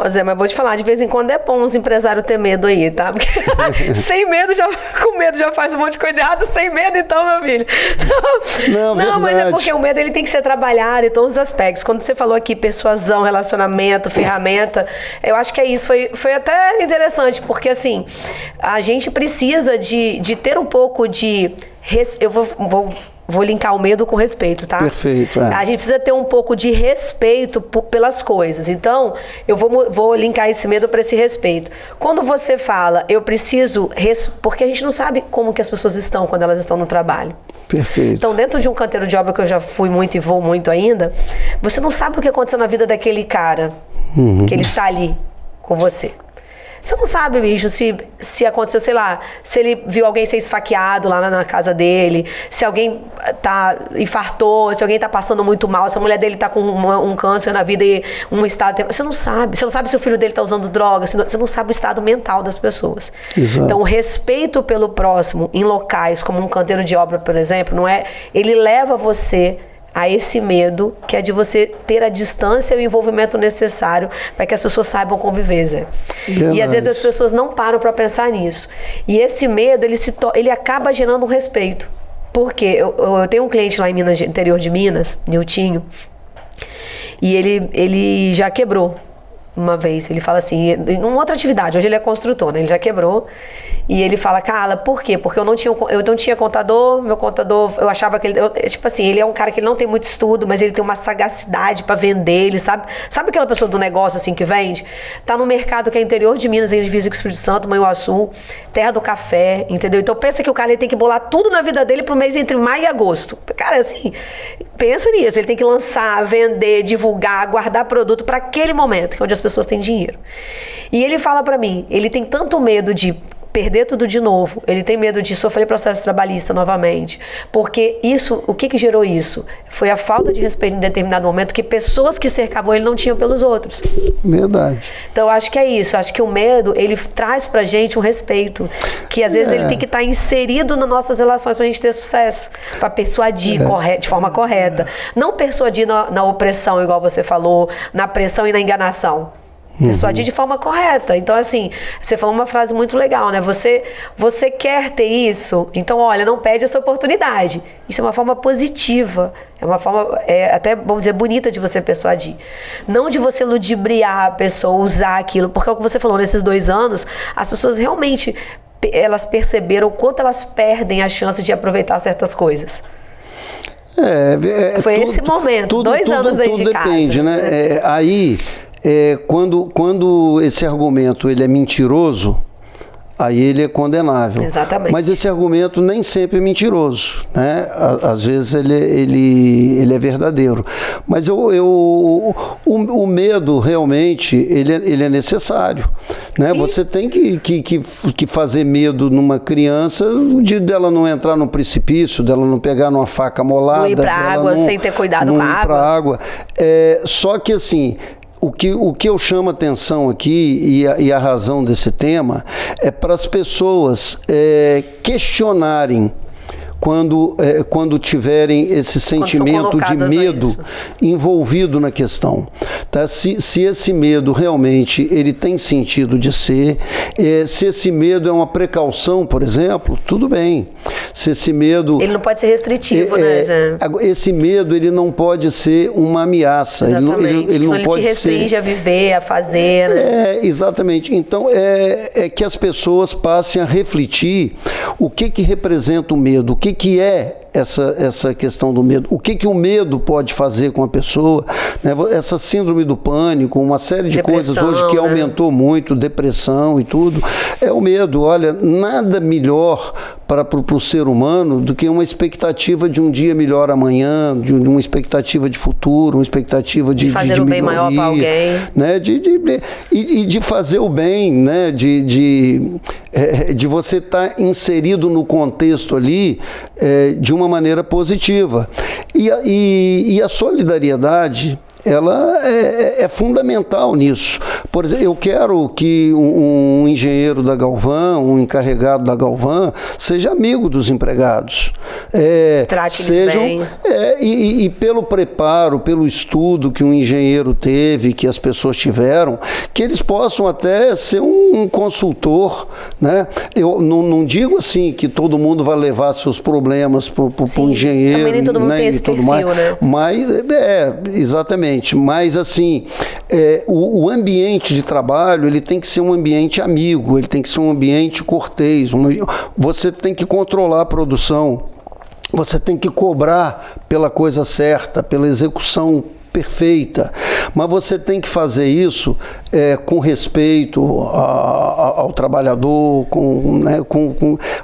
Zé, mas vou te falar, de vez em quando é bom os empresários ter medo aí, tá? Porque sem medo, com medo já faz um monte de coisa errada, sem medo então, meu filho. Não, mas é porque o medo ele tem que ser trabalhado em todos os aspectos. Quando você falou aqui persuasão, relacionamento, ferramenta, eu acho que é isso. Foi até interessante, porque assim, a gente precisa de ter um pouco de... Eu vou linkar o medo com respeito, tá? Perfeito. A gente precisa ter um pouco de respeito pelas coisas. Então, eu vou linkar esse medo para esse respeito. Quando você fala, eu preciso... Porque a gente não sabe como que as pessoas estão quando elas estão no trabalho. Perfeito. Então, dentro de um canteiro de obra que eu já fui muito e vou muito ainda, você não sabe o que aconteceu na vida daquele cara, que ele está ali com você. Você não sabe, bicho, se aconteceu, sei lá, se ele viu alguém ser esfaqueado lá na casa dele, se alguém infartou, se alguém tá passando muito mal, se a mulher dele tá com um câncer na vida e um estado... Você não sabe se o filho dele tá usando droga, você não sabe o estado mental das pessoas. Exato. Então, o respeito pelo próximo em locais como um canteiro de obra, por exemplo, não é... Ele leva você a esse medo, que é de você ter a distância e o envolvimento necessário para que as pessoas saibam conviver, Zé. E às vezes as pessoas não param para pensar nisso. E esse medo, ele acaba gerando um respeito. Por quê? Eu tenho um cliente lá em Minas, interior de Minas, Niltinho, e ele já quebrou uma vez. Ele fala assim, em uma outra atividade, hoje ele é construtor, né? Ele já quebrou. E ele fala, Carla, por quê? Porque eu não tinha contador, meu contador, eu achava que ele... tipo assim, ele é um cara que ele não tem muito estudo, mas ele tem uma sagacidade pra vender, ele sabe aquela pessoa do negócio assim que vende? Tá no mercado que é interior de Minas, em divisa com o Espírito Santo, Manhuaçu, terra do café, entendeu? Então pensa que o cara ele tem que bolar tudo na vida dele pro mês entre maio e agosto. Cara, assim, pensa nisso, ele tem que lançar, vender, divulgar, guardar produto pra aquele momento, que é onde as pessoas têm dinheiro. E ele fala pra mim, ele tem tanto medo de perder tudo de novo, ele tem medo de sofrer processo trabalhista novamente, porque o que gerou isso? Foi a falta de respeito em determinado momento que pessoas que cercavam ele não tinham pelos outros. Verdade. Então, acho que é isso, acho que o medo, ele traz pra gente um respeito, que às vezes ele tem que estar inserido nas nossas relações pra gente ter sucesso, pra persuadir de forma correta, não persuadir na opressão, igual você falou, na pressão e na enganação. Persuadir de forma correta. Então, assim, você falou uma frase muito legal, né? Você quer ter isso? Então, olha, não perde essa oportunidade. Isso é uma forma positiva. É uma forma, até, vamos dizer, bonita de você persuadir. Não de você ludibriar a pessoa, usar aquilo. Porque é o que você falou, nesses 2 anos, as pessoas realmente, elas perceberam o quanto elas perdem a chance de aproveitar certas coisas. Foi esse momento, 2 anos dentro de casa. Tudo depende, né? Aí... quando esse argumento ele é mentiroso, aí ele é condenável. Exatamente. Mas esse argumento nem sempre é mentiroso, né? Às vezes ele é verdadeiro. Mas o medo realmente ele é necessário, né? Sim. Você tem que fazer medo numa criança dela não entrar no precipício, dela não pegar numa faca molada, não ir para água sem ter cuidado com a água. Não ir para água. Só que assim, o que eu chamo a atenção aqui, e a razão desse tema, é para as pessoas questionarem quando tiverem esse sentimento de medo envolvido na questão. Tá? Se esse medo realmente ele tem sentido de ser, se esse medo é uma precaução, por exemplo, tudo bem. Se esse medo... Ele não pode ser restritivo, né, Zé? Esse medo ele não pode ser uma ameaça. Exatamente. Ele não pode te restringe a viver, a fazer. Né? Exatamente. Então, é que as pessoas passem a refletir o que representa o medo, o que é essa questão do medo, o que o medo pode fazer com a pessoa, né? Essa síndrome do pânico, uma série de coisas hoje que aumentou muito, depressão e tudo, é o medo. Olha, nada melhor para o ser humano do que uma expectativa de um dia melhor amanhã, de uma expectativa de futuro, uma expectativa de fazer o bem maior para alguém, né? E de fazer o bem, né? De você estar inserido no contexto ali de uma maneira positiva. E a solidariedade, ela é fundamental nisso. Por exemplo, eu quero que um engenheiro da Galvan, um encarregado da Galvan, seja amigo dos empregados. Trate eles bem. E pelo preparo, pelo estudo que um engenheiro teve, que as pessoas tiveram, que eles possam até ser um consultor, né? Eu não digo assim que todo mundo vai levar seus problemas para o engenheiro. Também nem todo mundo tem esse perfil, né? Mas, exatamente. Mas, assim, o ambiente de trabalho, ele tem que ser um ambiente amigo, ele tem que ser um ambiente cortês. Você tem que controlar a produção, você tem que cobrar pela coisa certa, pela execução perfeita, mas você tem que fazer isso com respeito ao trabalhador,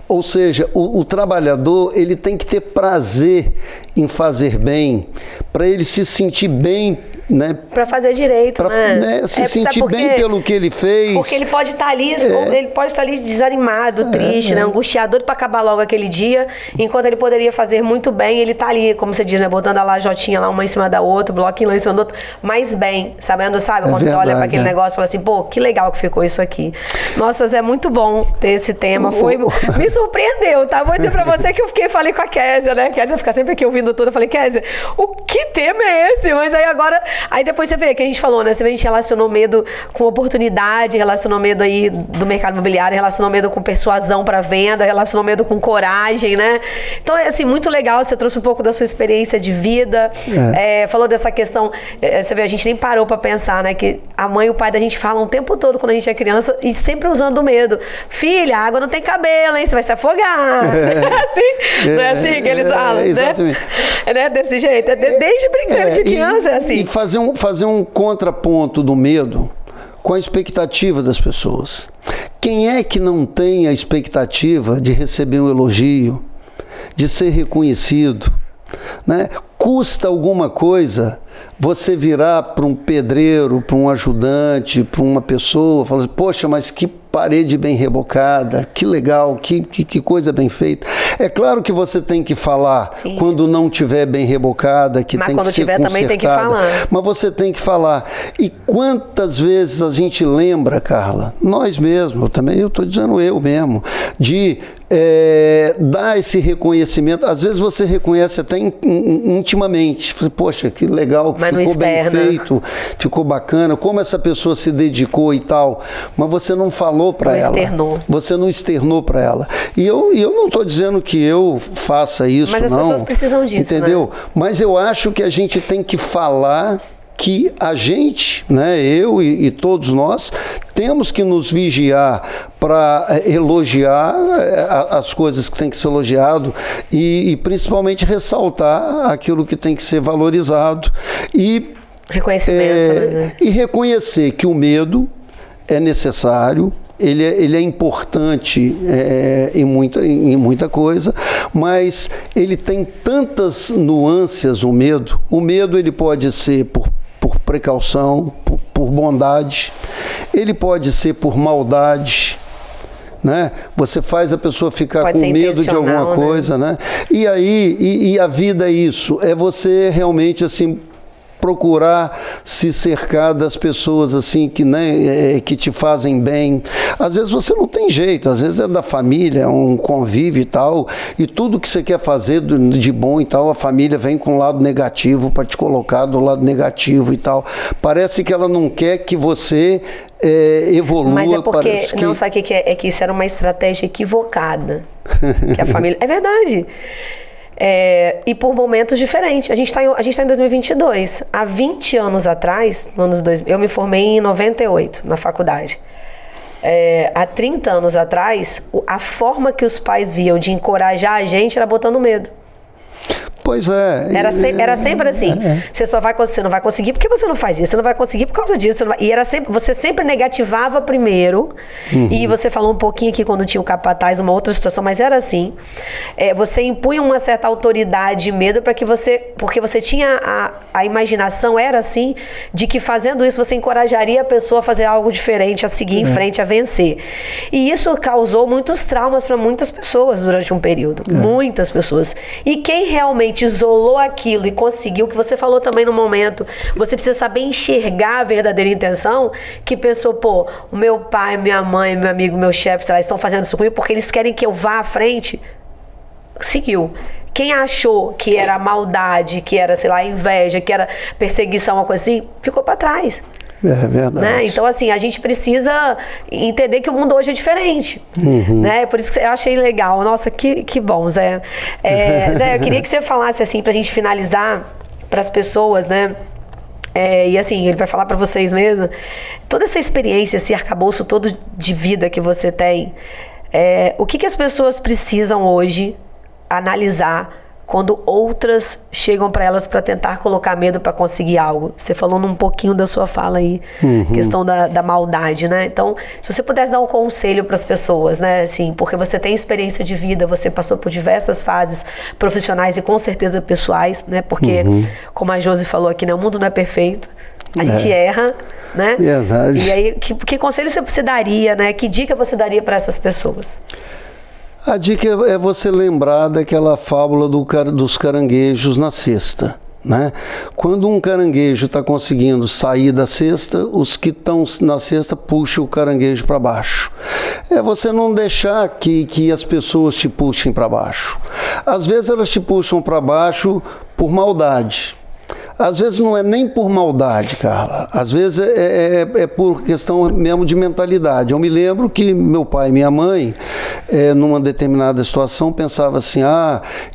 ou seja, o trabalhador ele tem que ter prazer em fazer bem, para ele se sentir bem, né? Para fazer direito, né? Se sentir bem pelo que ele fez. Porque ele pode estar ali, ele pode estar ali desanimado, triste, né? Angustiado para acabar logo aquele dia, enquanto ele poderia fazer muito bem, ele tá ali, como você diz, né? Botando a lajotinha lá uma em cima da outra, bloquinho lá em cima do outro, mas bem, sabendo, sabe? Quando você olha para aquele negócio e fala assim, pô, que legal que ficou isso aqui. Nossa, é muito bom ter esse tema. Me surpreendeu, tá? Vou dizer para você que eu falei com a Kézia, né? Kézia fica sempre aqui ouvindo tudo. Eu falei, Kézia, o que tema é esse? Mas aí agora, depois você vê que a gente falou, né? Você vê, a gente relacionou medo com oportunidade, relacionou medo aí do mercado imobiliário, relacionou medo com persuasão para venda, relacionou medo com coragem, né? Então, é assim, muito legal. Você trouxe um pouco da sua experiência de vida, falou dessa questão, você vê, a gente nem parou para pensar, né? Que a mãe e o pai da gente falam o tempo todo quando a gente é criança e sempre usando o medo. Filha, a água não tem cabelo, hein? Você vai se afogar. Não é assim que eles falam, exatamente. Né? Desse jeito. Desde brincando de criança, é assim. E fazer um contraponto do medo com a expectativa das pessoas. Quem é que não tem a expectativa de receber um elogio, de ser reconhecido, né? Custa alguma coisa você virar para um pedreiro, para um ajudante, para uma pessoa, falando, poxa, mas que parede bem rebocada, que legal, que coisa bem feita. É claro que você tem que falar quando não tiver bem rebocada, que tem que ser consertada. Mas quando tiver também tem que falar. Mas você tem que falar. E quantas vezes a gente lembra, Carla, nós mesmos, eu estou dizendo eu mesmo, de dar esse reconhecimento. Às vezes você reconhece até intimamente. Poxa, que legal, ficou bem feito, ficou bacana, como essa pessoa se dedicou e tal. Mas você não falou para ela. Você não externou para ela. E eu não estou dizendo que eu faça isso, mas as pessoas precisam disso, entendeu? Né? Mas eu acho que a gente tem que falar que a gente, né, eu e todos nós, temos que nos vigiar para elogiar as coisas que tem que ser elogiado e principalmente ressaltar aquilo que tem que ser valorizado e reconhecimento, né? E reconhecer que o medo é necessário. Ele é importante em muita coisa, mas ele tem tantas nuances, o medo. O medo ele pode ser por precaução, por bondade, ele pode ser por maldade, né? Você faz a pessoa ficar com medo de alguma coisa, né? E aí, a vida é isso, é você realmente assim procurar se cercar das pessoas assim que, né, que te fazem bem. Às vezes você não tem jeito, às vezes é da família, um convívio e tal, e tudo que você quer fazer de bom e tal, a família vem com o lado negativo para te colocar do lado negativo e tal. Parece que ela não quer que você evolua. Mas é porque, não, sabe o que é? É que isso era uma estratégia equivocada. Que a família... É verdade. E por momentos diferentes. A gente tá em 2022. Há 20 anos atrás, no anos 2000, eu me formei em 98 na faculdade. Há 30 anos atrás, a forma que os pais viam de encorajar a gente era botando medo. Pois é. Era sempre assim. Você não vai conseguir porque você não faz isso. Você não vai conseguir por causa disso. E era sempre, você sempre negativava primeiro. E você falou um pouquinho aqui quando tinha o capataz, uma outra situação, mas era assim. Você impunha uma certa autoridade e medo para que porque você tinha a imaginação, era assim, de que fazendo isso você encorajaria a pessoa a fazer algo diferente, a seguir em frente, a vencer. E isso causou muitos traumas para muitas pessoas durante um período. Muitas pessoas. E quem realmente realmente isolou aquilo e conseguiu, que você falou também no momento, você precisa saber enxergar a verdadeira intenção, que pensou, pô, o meu pai, minha mãe, meu amigo, meu chefe, sei lá, estão fazendo isso comigo porque eles querem que eu vá à frente, seguiu. Quem achou que era maldade, que era, sei lá, inveja, que era perseguição, uma coisa assim, ficou para trás. É verdade. Né? Então, assim, a gente precisa entender que o mundo hoje é diferente. Né? Por isso que eu achei legal. Nossa, que bom, Zé. Zé, eu queria que você falasse, assim, pra gente finalizar, para as pessoas, né? E assim, ele vai falar para vocês mesmo, toda essa experiência, esse arcabouço todo de vida que você tem, o que as pessoas precisam hoje analisar quando outras chegam para elas para tentar colocar medo para conseguir algo? Você falou num pouquinho da sua fala aí, questão da maldade, né? Então, se você pudesse dar um conselho para as pessoas, né? Assim, porque você tem experiência de vida, você passou por diversas fases profissionais e com certeza pessoais, né? Porque, como a Josi falou aqui, né? O mundo não é perfeito, a gente erra, né? Verdade. E aí, que conselho você daria, né? Que dica você daria para essas pessoas? A dica é você lembrar daquela fábula dos caranguejos na cesta, né? Quando um caranguejo está conseguindo sair da cesta, os que estão na cesta puxam o caranguejo para baixo. É você não deixar que as pessoas te puxem para baixo. Às vezes elas te puxam para baixo por maldade. Às vezes não é nem por maldade, Carla. Às vezes é por questão mesmo de mentalidade. Eu me lembro que meu pai e minha mãe, numa determinada situação, pensavam assim,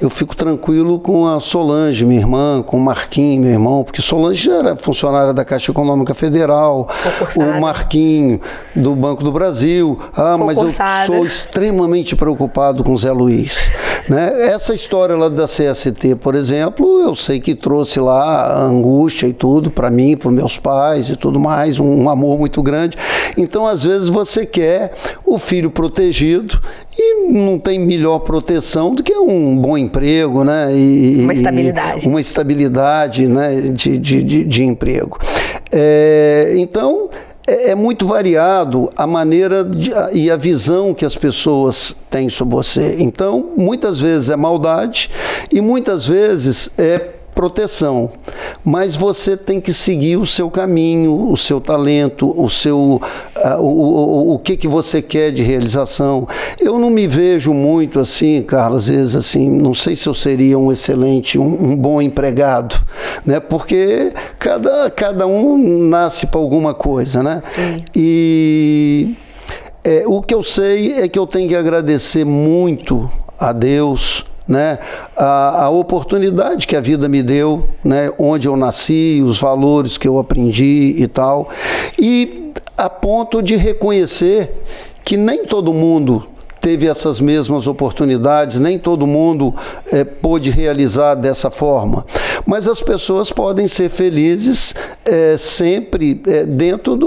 eu fico tranquilo com a Solange, minha irmã, com o Marquinho, meu irmão, porque Solange era funcionária da Caixa Econômica Federal, o Marquinho do Banco do Brasil. Mas eu sou extremamente preocupado com o Zé Luiz. Né? Essa história lá da CST, por exemplo, eu sei que trouxe lá angústia e tudo para mim, para os meus pais e tudo mais, um amor muito grande. Então, às vezes, você quer o filho protegido e não tem melhor proteção do que um bom emprego, né? Uma estabilidade. Uma estabilidade, né? de emprego. Então, é muito variado a maneira e a visão que as pessoas têm sobre você. Então, muitas vezes é maldade e muitas vezes é proteção, mas você tem que seguir o seu caminho, o seu talento, o que você quer de realização. Eu não me vejo muito assim, Carlos, às vezes assim, não sei se eu seria um excelente, um bom empregado, né? Porque cada um nasce para alguma coisa, né? Sim. E o que eu sei é que eu tenho que agradecer muito a Deus, né? A oportunidade que a vida me deu, né? Onde eu nasci, os valores que eu aprendi e tal, e a ponto de reconhecer que nem todo mundo teve essas mesmas oportunidades, nem todo mundo pôde realizar dessa forma. Mas as pessoas podem ser felizes sempre dentro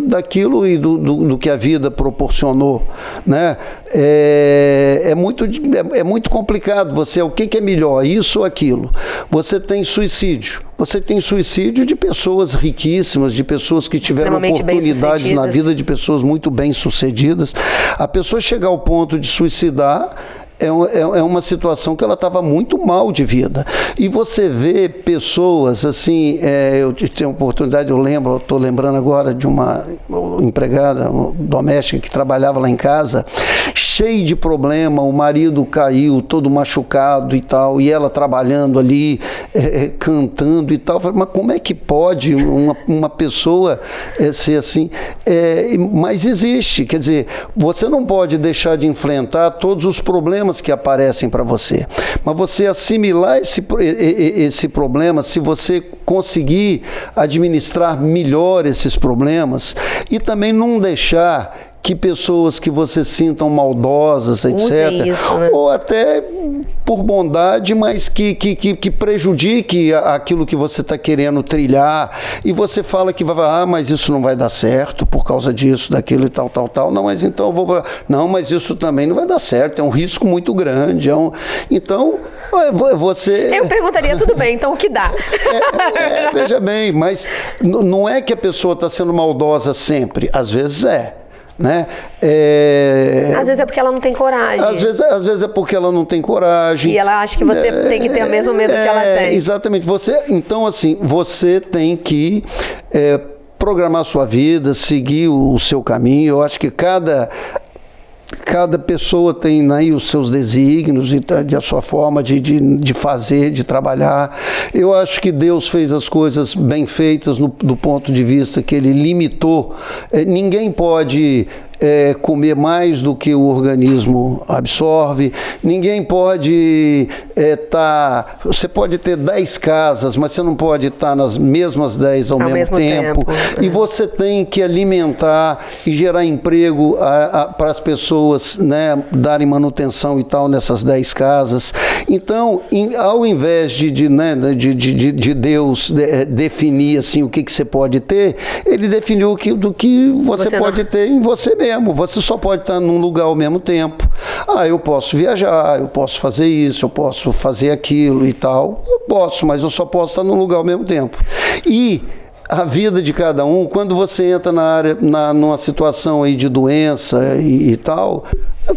daquilo e do que a vida proporcionou, né? É muito complicado. O que é melhor, isso ou aquilo? Você tem suicídio. Você tem suicídio de pessoas riquíssimas, de pessoas que tiveram oportunidades na vida, de pessoas muito bem-sucedidas. A pessoa chegar ao ponto de suicidar é uma situação que ela estava muito mal de vida. E você vê pessoas assim, eu tenho oportunidade, estou lembrando agora de uma empregada doméstica que trabalhava lá em casa, cheia de problema, o marido caiu todo machucado e tal, e ela trabalhando ali, cantando e tal. Mas como é que pode uma pessoa ser assim? Mas existe, quer dizer, você não pode deixar de enfrentar todos os problemas que aparecem para você, mas você assimilar esse problema, se você conseguir administrar melhor esses problemas e também não deixar que pessoas que você sintam maldosas, etc., isso, né? Ou até por bondade, mas que prejudique aquilo que você está querendo trilhar, e você fala que mas isso não vai dar certo por causa disso, daquilo e tal. Não, mas então eu vou... Não, mas isso também não vai dar certo, é um risco muito grande. Então, você... Eu perguntaria, tudo bem, então o que dá? Veja bem, mas não é que a pessoa está sendo maldosa sempre, às vezes né? Às vezes é porque ela não tem coragem. Às vezes é porque ela não tem coragem. E ela acha que você tem que ter o mesmo medo que ela tem. Exatamente. Então, assim, você tem que programar a sua vida, seguir o seu caminho. Eu acho que cada pessoa tem aí os seus desígnios e a sua forma de fazer, de trabalhar. Eu acho que Deus fez as coisas bem feitas do ponto de vista que Ele limitou. Ninguém pode comer mais do que o organismo absorve. Ninguém pode você pode ter 10 casas, mas você não pode estar nas mesmas 10 ao mesmo tempo. E você tem que alimentar e gerar emprego para as pessoas, né, darem manutenção e tal nessas 10 casas. Então, ao invés de Deus definir assim, o que você pode ter, Ele definiu do que você pode ter em você mesmo. Você só pode estar num lugar ao mesmo tempo. Eu posso viajar, eu posso fazer isso, eu posso fazer aquilo e tal. Eu posso, mas eu só posso estar num lugar ao mesmo tempo. E a vida de cada um, quando você entra numa situação aí de doença e tal,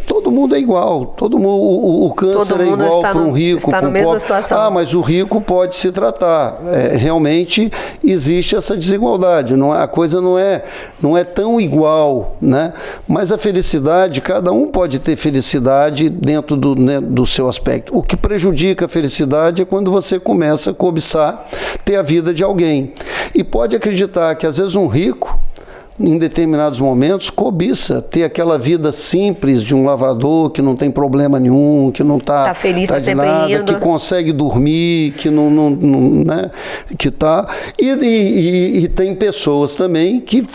todo mundo é igual. Todo mundo, o câncer é igual para um rico, para um pobre. Situação. Mas o rico pode se tratar. Realmente existe essa desigualdade. A coisa não é tão igual, né? Mas a felicidade, cada um pode ter felicidade dentro do seu aspecto. O que prejudica a felicidade é quando você começa a cobiçar ter a vida de alguém. E pode acreditar que às vezes um rico, em determinados momentos, cobiça ter aquela vida simples de um lavrador que não tem problema nenhum, que não está feliz, tá de nada, indo, que consegue dormir, que não né, que tá. E tem pessoas também que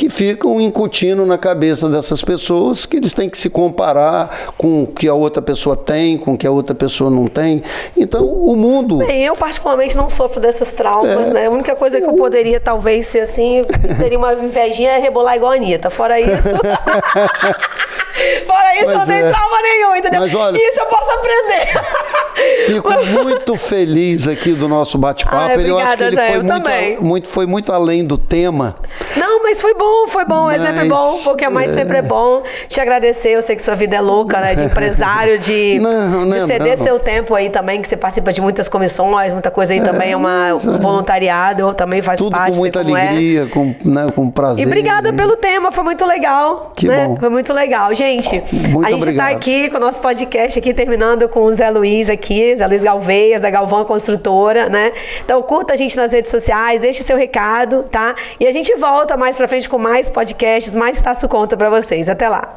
ficam incutindo na cabeça dessas pessoas que eles têm que se comparar com o que a outra pessoa tem, com o que a outra pessoa não tem. Então, o mundo... Bem, eu particularmente não sofro desses traumas, né? A única coisa que eu poderia talvez ser assim, teria uma invejinha, rebolar igual a Anitta. Fora isso... não tem trauma nenhum, entendeu? Mas olha, isso eu posso aprender. Fico muito feliz aqui do nosso bate-papo. Eu acho que ele foi muito além do tema. Não, mas foi bom. É sempre bom, um pouquinho mais sempre é bom. Te agradecer, eu sei que sua vida é louca, né? De empresário, de ceder seu tempo aí também, que você participa de muitas comissões, muita coisa aí também, um voluntariado, também faz tudo parte. Com muita alegria, com prazer. E obrigada pelo tema, foi muito legal. Que bom. Foi muito legal. Gente, muito a gente está aqui com o nosso podcast aqui, terminando com o Zé Luiz aqui, Zé Luiz Galveias, da Galvão Construtora, né? Então curta a gente nas redes sociais, deixe seu recado, tá? E a gente volta mais pra frente com mais podcasts, mais Taço Conta pra vocês. Até lá!